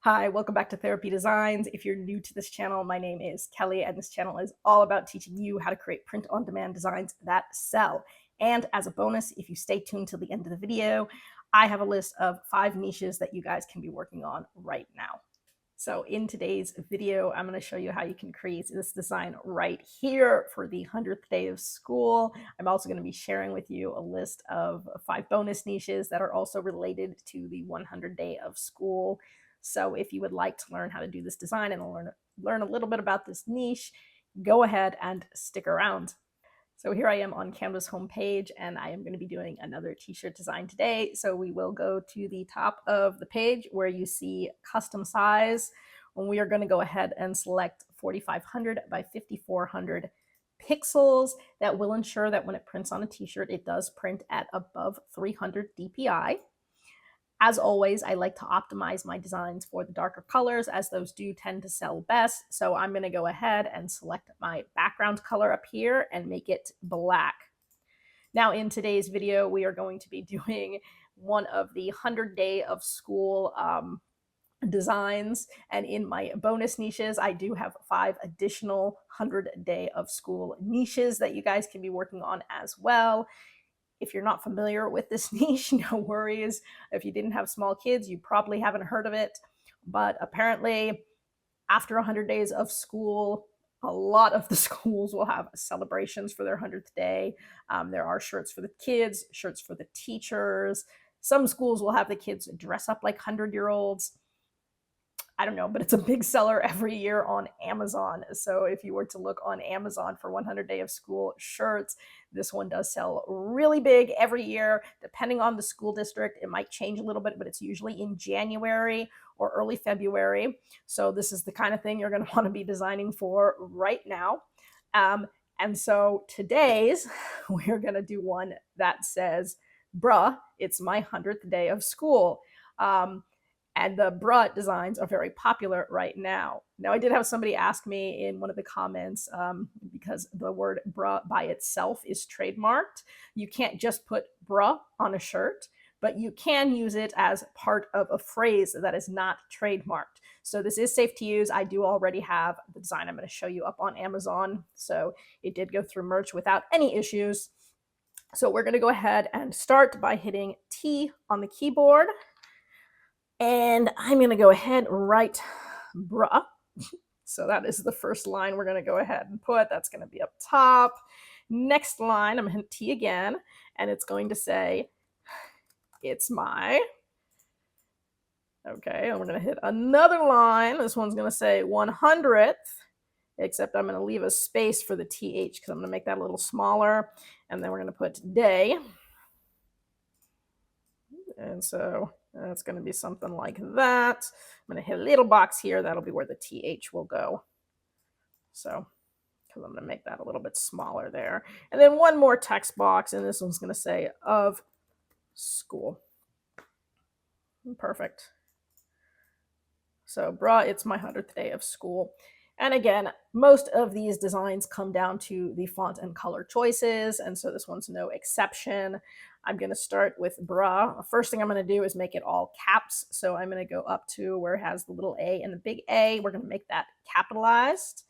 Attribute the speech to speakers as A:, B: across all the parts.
A: Hi, welcome back to Therapy Designs. If you're new to this channel, my name is Kelly, and this channel is all about teaching you how to create print-on-demand designs that sell. And as a bonus, if you stay tuned till the end of the video, I have a list of 5 niches that you guys can be working on right now. So in today's video, I'm going to show you how you can create this design right here for the 100th day of school. I'm also going to be sharing with you a list of 5 bonus niches that are also related to the 100th day of school. So if you would like to learn how to do this design and learn a little bit about this niche, go ahead and stick around. So here I am on Canva's homepage, and I am going to be doing another t-shirt design today. So we will go to the top of the page where you see custom size, and we are going to go ahead and select 4500 by 5400 pixels. That will ensure that when it prints on a t-shirt, it does print at above 300 DPI. As always, I like to optimize my designs for the darker colors, as those do tend to sell best. So I'm going to go ahead and select my background color up here and make it black. Now in today's video, we are going to be doing one of the 100 day of school designs, and in my bonus niches I do have 5 additional 100 day of school niches that you guys can be working on as well. If you're not familiar with this niche, no worries. If you didn't have small kids, you probably haven't heard of it. But apparently, after 100 days of school, a lot of the schools will have celebrations for their 100th day. There are shirts for the kids, shirts for the teachers. Some schools will have the kids dress up like 100-year-olds. I don't know, but it's a big seller every year on Amazon. So if you were to look on Amazon for 100 Day of School shirts, this one does sell really big every year. Depending on the school district, it might change a little bit, but it's usually in January or early February. So this is the kind of thing you're going to want to be designing for right now. And so today's, we're going to do one that says, bruh, it's my 100th day of school. And the bruh designs are very popular right now. Now, I did have somebody ask me in one of the comments, because the word bruh by itself is trademarked. You can't just put bruh on a shirt, but you can use it as part of a phrase that is not trademarked. So this is safe to use. I do already have the design I'm going to show you up on Amazon. So it did go through merch without any issues. So we're going to go ahead and start by hitting T on the keyboard. And I'm going to go ahead and write bruh. So that is the first line we're going to go ahead and put. That's going to be up top. Next line, I'm going to hit T again, and it's going to say, it's my. Okay, and we're going to hit another line. This one's going to say 100th, except I'm going to leave a space for the TH because I'm going to make that a little smaller. And then we're going to put day. And so that's going to be something like that. I'm going to hit a little box here. That'll be where the TH will go. So, because I'm going to make that a little bit smaller there. And then one more text box, and this one's going to say of school. Perfect. So, bruh, it's my 100th day of school. And again, most of these designs come down to the font and color choices, and so this one's no exception. I'm going to start with bruh. First thing I'm going to do is make it all caps. So I'm going to go up to where it has the little a and the big A. We're going to make that capitalized.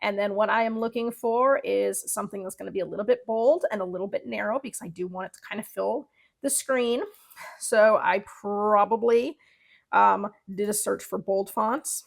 A: And then what I am looking for is something that's going to be a little bit bold and a little bit narrow, because I do want it to kind of fill the screen. So I probably did a search for bold fonts.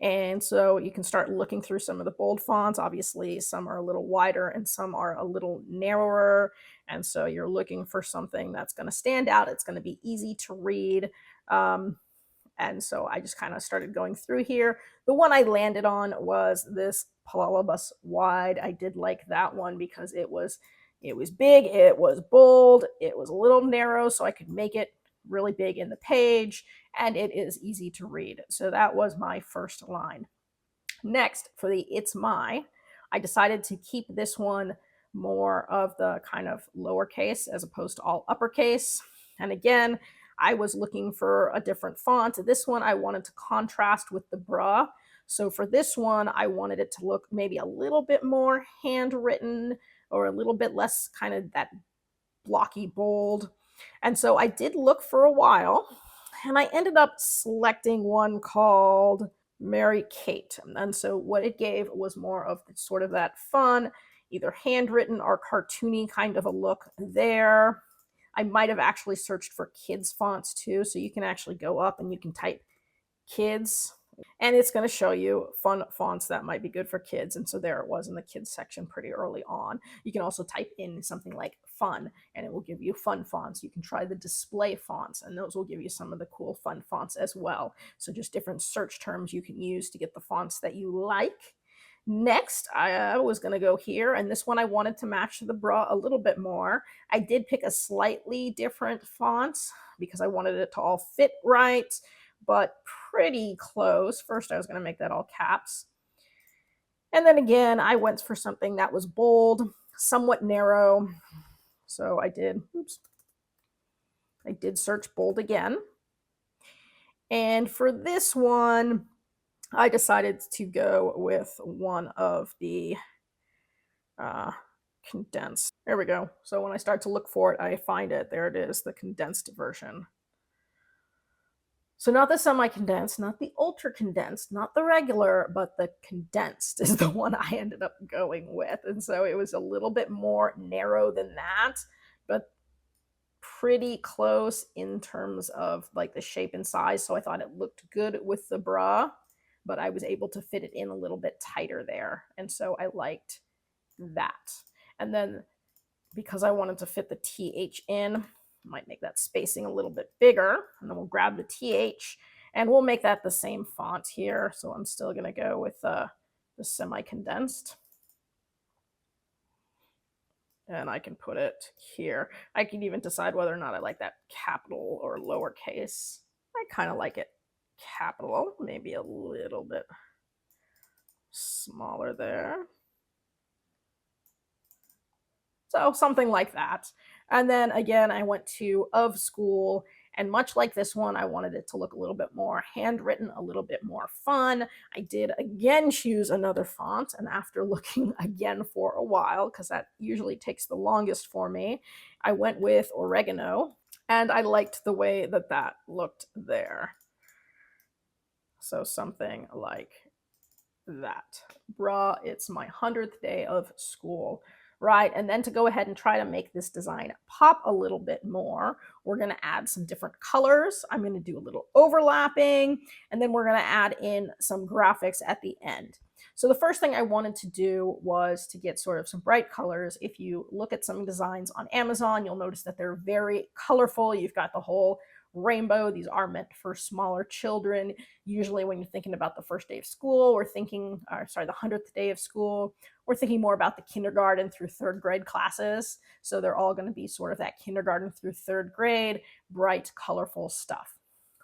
A: And so you can start looking through some of the bold fonts. Obviously, some are a little wider and some are a little narrower. And so you're looking for something that's going to stand out. It's going to be easy to read. And so I just kind of started going through here. The one I landed on was this Palabas Wide. I did like that one because it was big, it was bold, it was a little narrow, so I could make it really big in the page, and it is easy to read. So that was my first line. Next, for the it's my, I decided to keep this one more of the kind of lowercase as opposed to all uppercase. And again, I was looking for a different font. This one I wanted to contrast with the bruh. So for this one, I wanted it to look maybe a little bit more handwritten or a little bit less kind of that blocky bold. And so I did look for a while, and I ended up selecting one called Mary Kate. And so what it gave was more of sort of that fun, either handwritten or cartoony kind of a look there. I might have actually searched for kids fonts too, so you can actually go up and you can type kids, and it's going to show you fun fonts that might be good for kids. And so there it was in the kids section pretty early on. You can also type in something like fun and it will give you fun fonts. You can try the display fonts and those will give you some of the cool fun fonts as well. So just different search terms you can use to get the fonts that you like. Next, I was going to go here, and this one I wanted to match the bra a little bit more. I did pick a slightly different font because I wanted it to all fit right, but pretty close. First, I was going to make that all caps. And then again, I went for something that was bold, somewhat narrow. So I did search bold again. And for this one, I decided to go with one of the condensed. There we go. So when I start to look for it, I find it. There it is, the condensed version. So not the semi-condensed, not the ultra-condensed, not the regular, but the condensed is the one I ended up going with. And so it was a little bit more narrow than that, but pretty close in terms of like the shape and size. So I thought it looked good with the bra, but I was able to fit it in a little bit tighter there. And so I liked that. And then because I wanted to fit the TH in, I might make that spacing a little bit bigger, and then we'll grab the TH and we'll make that the same font here. So I'm still going to go with the semi-condensed. And I can put it here. I can even decide whether or not I like that capital or lowercase. I kind of like it capital, maybe a little bit smaller there. So something like that. And then again, I went to of school, and much like this one, I wanted it to look a little bit more handwritten, a little bit more fun. I did again choose another font, and after looking again for a while, because that usually takes the longest for me, I went with oregano, and I liked the way that that looked there. So something like that. Bra, it's my 100th day of school. Right, and then to go ahead and try to make this design pop a little bit more, we're going to add some different colors. I'm going to do a little overlapping, and then we're going to add in some graphics at the end. So the first thing I wanted to do was to get sort of some bright colors. If you look at some designs on Amazon, you'll notice that they're very colorful. You've got the whole rainbow. These are meant for smaller children. Usually when you're thinking about the first day of school, we're thinking, the 100th day of school, we're thinking more about the kindergarten through third grade classes. So they're all going to be sort of that kindergarten through third grade, bright, colorful stuff.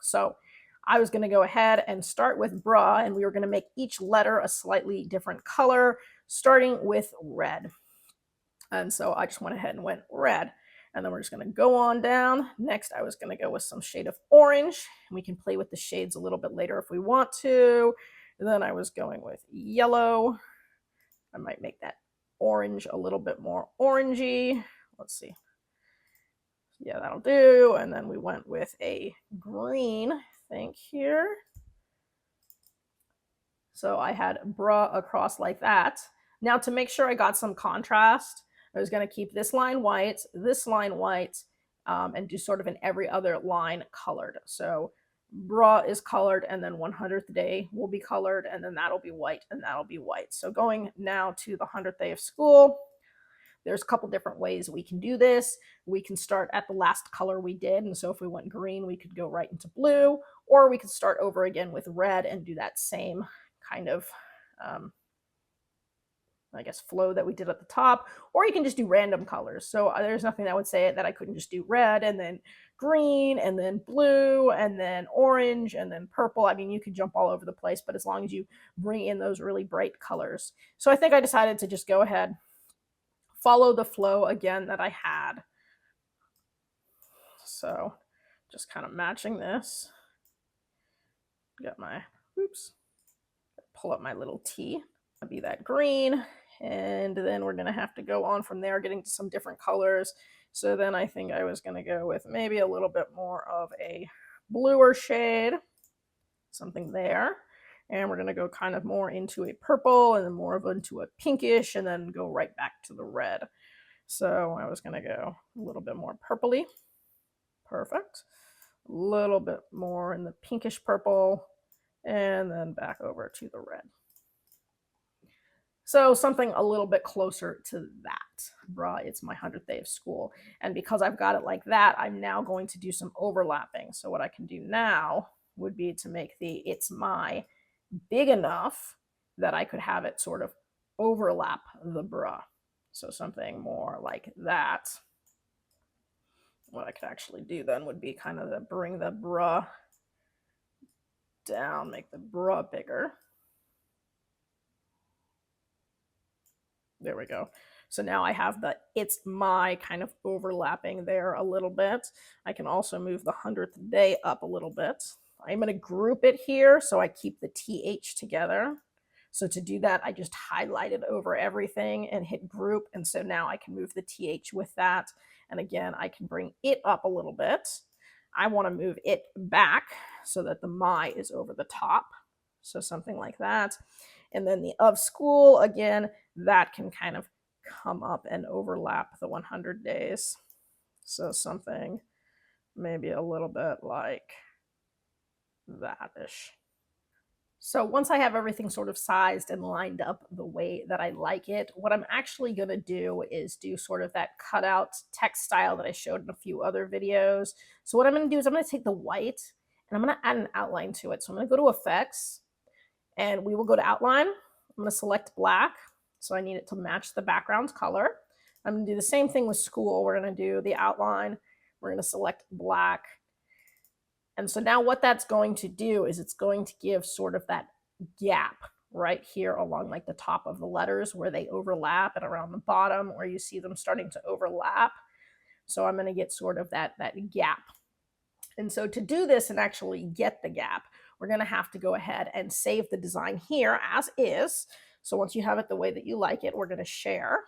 A: So I was going to go ahead and start with bra, and we were going to make each letter a slightly different color, starting with red. And so I just went ahead and went red. And then we're just going to go on down. Next, I was going to go with some shade of orange. And we can play with the shades a little bit later if we want to. And then I was going with yellow. I might make that orange a little bit more orangey. Let's see. Yeah, that'll do. And then we went with a green, I think, here. So I had bra across like that. Now to make sure I got some contrast, I was going to keep this line white, and do sort of an every other line colored. So bra is colored, and then 100th day will be colored, and then that'll be white, and that'll be white. So going now to the 100th day of school, there's a couple different ways we can do this. We can start at the last color we did, and so if we went green, we could go right into blue, or we could start over again with red and do that same kind of I guess flow that we did at the top, or you can just do random colors. So there's nothing that would say that I couldn't just do red and then green and then blue and then orange and then purple. I mean, you could jump all over the place, but as long as you bring in those really bright colors. So I think I decided to just go ahead, follow the flow again that I had. So just kind of matching this. Got my, pull up my little T. It'll be that green. And then we're going to have to go on from there, getting to some different colors. So then I think I was going to go with maybe a little bit more of a bluer shade, something there. And we're going to go kind of more into a purple and then more of into a pinkish and then go right back to the red. So I was going to go a little bit more purpley. Perfect. A little bit more in the pinkish purple and then back over to the red. So something a little bit closer to that. Bruh, it's my 100th day of school. And because I've got it like that, I'm now going to do some overlapping. So what I can do now would be to make the it's my big enough that I could have it sort of overlap the bruh. So something more like that. What I could actually do then would be kind of to bring the bruh down, make the bruh bigger. There we go. So now I have the it's my kind of overlapping there a little bit. I can also move the 100th day up a little bit. I'm going to group it here so I keep the TH together. So to do that, I just highlight it over everything and hit group. And so now I can move the TH with that. And again, I can bring it up a little bit. I want to move it back so that the my is over the top. So something like that. And then the of school, again, that can kind of come up and overlap the 100 days. So something maybe a little bit like that-ish. So once I have everything sort of sized and lined up the way that I like it, what I'm actually going to do is do sort of that cutout text style that I showed in a few other videos. So what I'm going to do is I'm going to take the white and I'm going to add an outline to it. So I'm going to go to effects and we will go to outline. I'm going to select black. So I need it to match the background color. I'm going to do the same thing with school. We're going to do the outline. We're going to select black. And so now what that's going to do is it's going to give sort of that gap right here along like the top of the letters where they overlap and around the bottom where you see them starting to overlap. So I'm going to get sort of that gap. And so to do this and actually get the gap, we're going to have to go ahead and save the design here as is. So once you have it the way that you like it, we're going to share.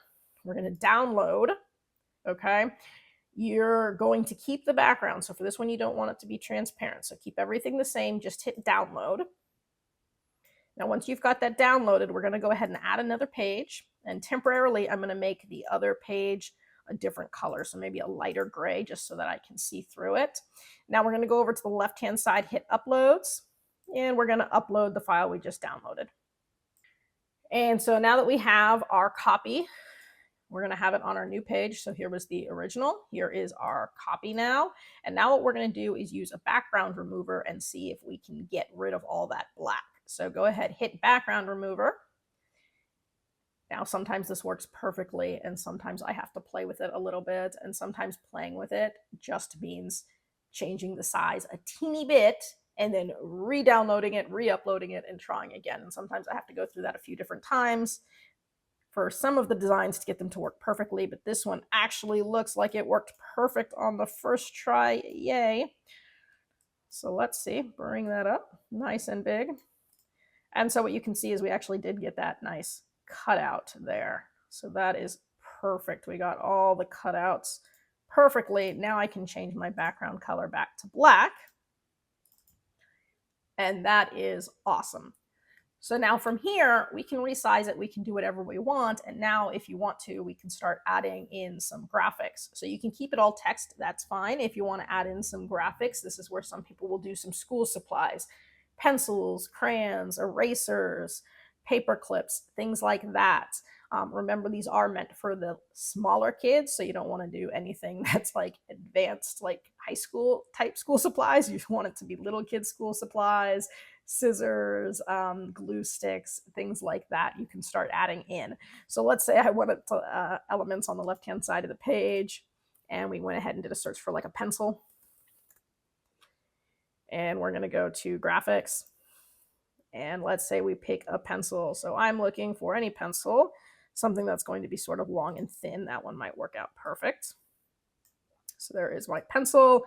A: We're going to download. Okay. You're going to keep the background. So for this one, you don't want it to be transparent. So keep everything the same. Just hit download. Now, once you've got that downloaded, we're going to go ahead and add another page. And temporarily, I'm going to make the other page a different color. So maybe a lighter gray, just so that I can see through it. Now we're going to go over to the left-hand side, hit uploads, and we're going to upload the file we just downloaded. And so now that we have our copy, we're going to have it on our new page. So here was the original. Here is our copy now. And now what we're going to do is use a background remover and see if we can get rid of all that black. So go ahead, hit background remover. Now, sometimes this works perfectly, and sometimes I have to play with it a little bit, and sometimes playing with it just means changing the size a teeny bit and then re-downloading it, re-uploading it, and trying again. And sometimes I have to go through that a few different times for some of the designs to get them to work perfectly, but this one actually looks like it worked perfect on the first try. Yay. So let's see, bring that up nice and big. And so what you can see is we actually did get that nice cutout there. So that is perfect. We got all the cutouts perfectly. Now I can change my background color back to black. And that is awesome. So now from here, we can resize it, we can do whatever we want. And now if you want to, we can start adding in some graphics. So you can keep it all text, that's fine. If you want to add in some graphics, this is where some people will do some school supplies, pencils, crayons, erasers, paper clips, things like that. Remember, these are meant for the smaller kids, so you don't want to do anything that's like advanced, like high school type school supplies. You want it to be little kids school supplies, scissors, glue sticks, things like that you can start adding in. So let's say I wanted to, elements on the left-hand side of the page, and we went ahead and did a search for like a pencil. And we're going to go to graphics. And let's say we pick a pencil. So I'm looking for any pencil, something that's going to be sort of long and thin. That one might work out perfect. So there is my pencil,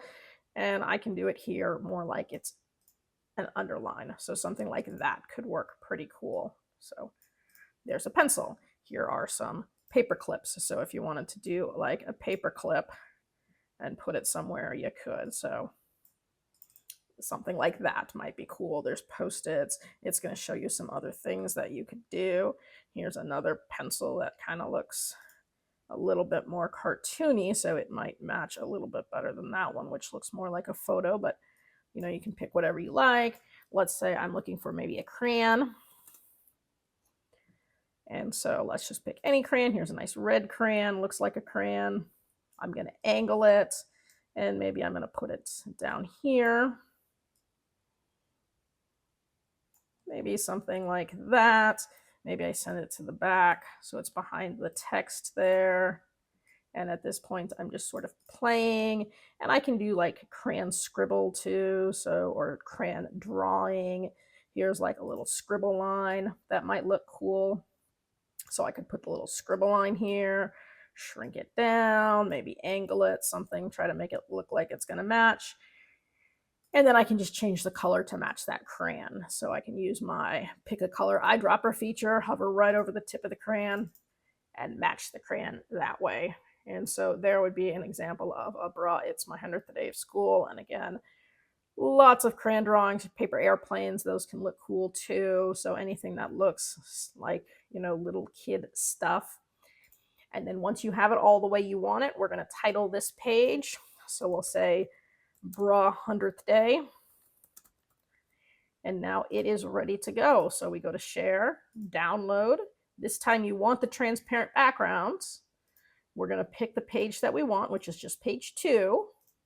A: and I can do it here more like it's an underline. So something like that could work pretty cool. So there's a pencil. Here are some paper clips. So if you wanted to do like a paper clip and put it somewhere, you could. So something like that might be cool. There's Post-its. It's going to show you some other things that you could do. Here's another pencil that kind of looks a little bit more cartoony, so it might match a little bit better than that one, which looks more like a photo, but you know, you can pick whatever you like. Let's say I'm looking for maybe a crayon. And so let's just pick any crayon. Here's a nice red crayon, looks like a crayon. I'm going to angle it, and maybe I'm going to put it down here. Maybe something like that. Maybe I send it to the back so it's behind the text there. And at this point, I'm just sort of playing, and I can do like crayon scribble too, so, or crayon drawing. Here's like a little scribble line that might look cool. So I could put the little scribble line here, shrink it down, maybe angle it, something, try to make it look like it's going to match. And then I can just change the color to match that crayon. So I can use my pick a color eyedropper feature, hover right over the tip of the crayon, and match the crayon that way. And so there would be an example of a bra. It's my 100th day of school. And again, lots of crayon drawings, paper airplanes, those can look cool too. So anything that looks like, you know, little kid stuff. And then once you have it all the way you want it, we're going to title this page. So we'll say bra 100th day. And now it is ready to go. So we go to share, download. This time you want the transparent backgrounds. We're going to pick the page that we want, which is just page 2,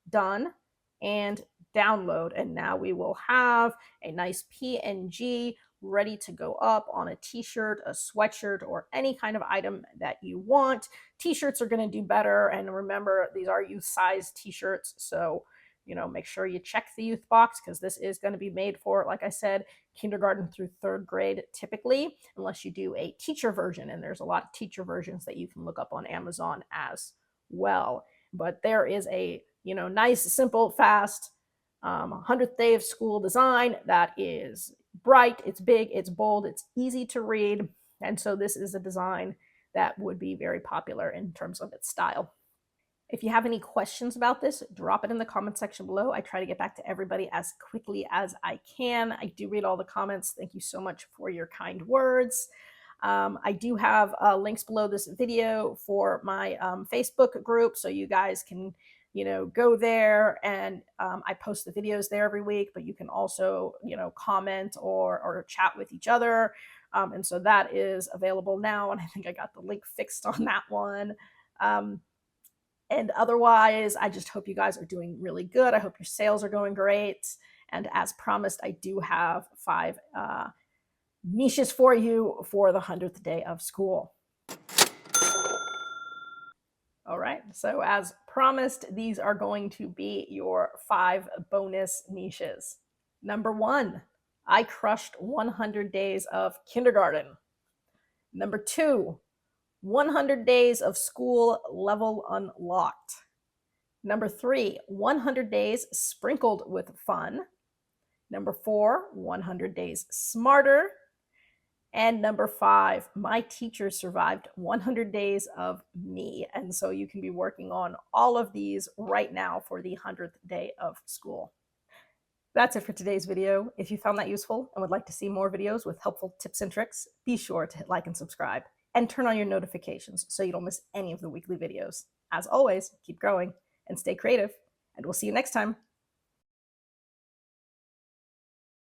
A: done, and download. And now we will have a nice PNG ready to go up on a t-shirt, a sweatshirt, or any kind of item that you want. T-shirts are going to do better. And remember, these are youth size t-shirts. So, you know, make sure you check the youth box, because this is going to be made for, like I said, kindergarten through 3rd grade typically, unless you do a teacher version. And there's a lot of teacher versions that you can look up on Amazon as well. But there is a, you know, nice, simple, fast 100th day of school design that is bright, it's big, it's bold, it's easy to read. And so this is a design that would be very popular in terms of its style. If you have any questions about this, drop it in the comment section below. I try to get back to everybody as quickly as I can. I do read all the comments. Thank you so much for your kind words. I do have links below this video for my Facebook group, so you guys can, you know, go there, and I post the videos there every week, but you can also, you know, comment or chat with each other. And so that is available now, and I think I got the link fixed on that one. And otherwise, I just hope you guys are doing really good. I hope your sales are going great. And as promised, I do have 5 niches for you for the 100th day of school. All right, so as promised, these are going to be your 5 bonus niches. Number 1, I crushed 100 days of kindergarten. Number 2, 100 days of school level unlocked. Number 3, 100 days sprinkled with fun. Number 4, 100 days smarter. And number 5, my teacher survived 100 days of me. And so you can be working on all of these right now for the 100th day of school. That's it for today's video. If you found that useful and would like to see more videos with helpful tips and tricks, be sure to hit like and subscribe, and turn on your notifications so you don't miss any of the weekly videos. As always, keep growing and stay creative, and we'll see you next time.